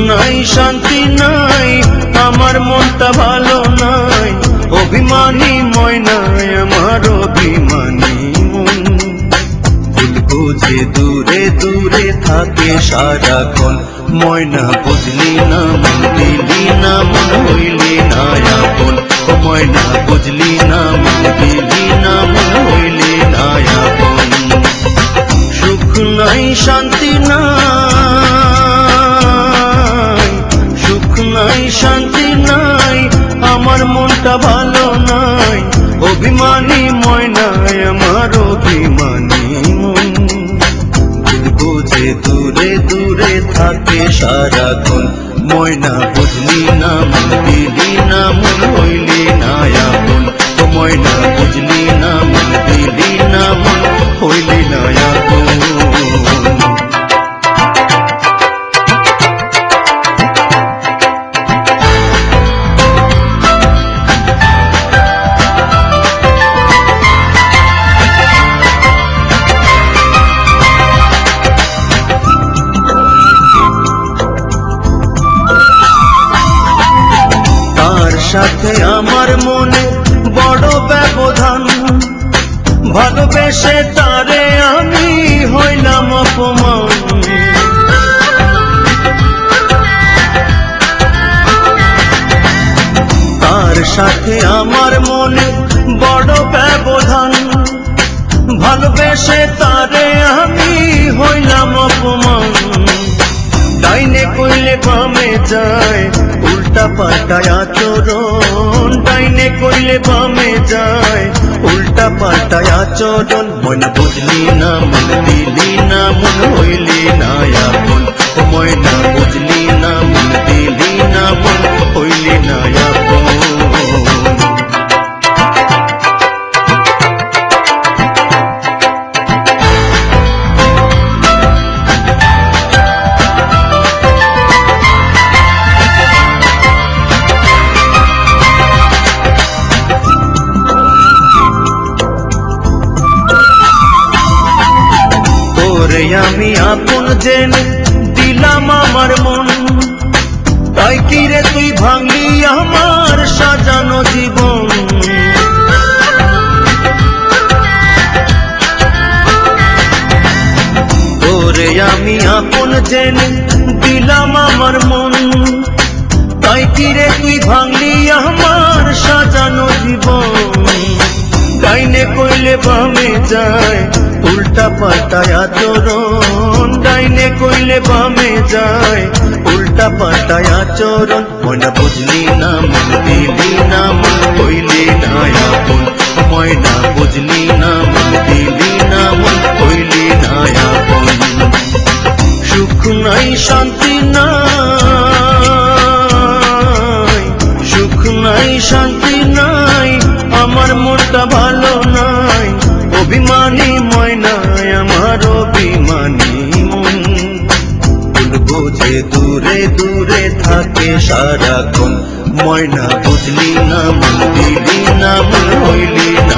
নাই শান্তি নাই আমার মনটা ভালো নাই অভিমানী ময়নায় আমার অভিমানী মন ভুল বুঝে দূরে দূরে থাকে সারাক্ষণ ময়না বুঝলি না মন দিলি না মন হইলি না আপন ময়না বুঝলি না মন দিলি না মন হইলি না আপন সুখ নাই শান্তি নাই সুখ নাই শান্তি নাই আমার মনটা ভালো নাই অভিমানী ময়নায় আমার অভিমানী মন ভুল বুঝে দূরে দূরে থাকে সারাক্ষণ ময়না বুঝলি না মন দিলি না মন হইলি না আপন ময়না বুঝলি না মন দিলি না মন হইলি না আপন সাথে আমার মনে বড় ব্যবধান ভালোবেসে তারে আমি হইলাম অপমান তার সাথে আমার মনে বড় ব্যবধান ভালোবেসে তারে আমি হইলাম অপমান ডাইনে কইলে বামে যায় উল্টা পাল্টায় আচরণ ডাইনে কইলে বামে যায় উল্টা পাল্টায় আচরণ ময়না বুঝলি না মন দিলি না মন হইলি না আপন ময়না বুঝলি না মন দিলি না মন হইলি না আপন আমি আপন জেনে দিলাম আমার মন তাই কি রে তুই ভাঙলি আমার সাজানো জীবন তোরে আমি আপন জেনে দিলাম আমার মন তাই কি রে তুই ভাঙলি আমার সাজানো জীবন ডাইনে কইলে বামে যায় উল্টা পাল্টায় আচরণ ডাইনে কইলে বামে যায় উল্টা পাল্টায় আচরণ ময়না বুঝলি না মন দিলি না মন হইলি না আপন ময়না বুঝলি না মন দিলি না মন হইলি না আপন সুখ নাই শান্তি নাই সুখ নাই শান্তি নাই আমার মনটা ভালো নাই অভিমানী ময়নায় আমার অভিমানী মন ভুল বুঝে দূরে দূরে থাকে সারাক্ষণ ময়না বুঝলি না মন দিলি না মন হইলি না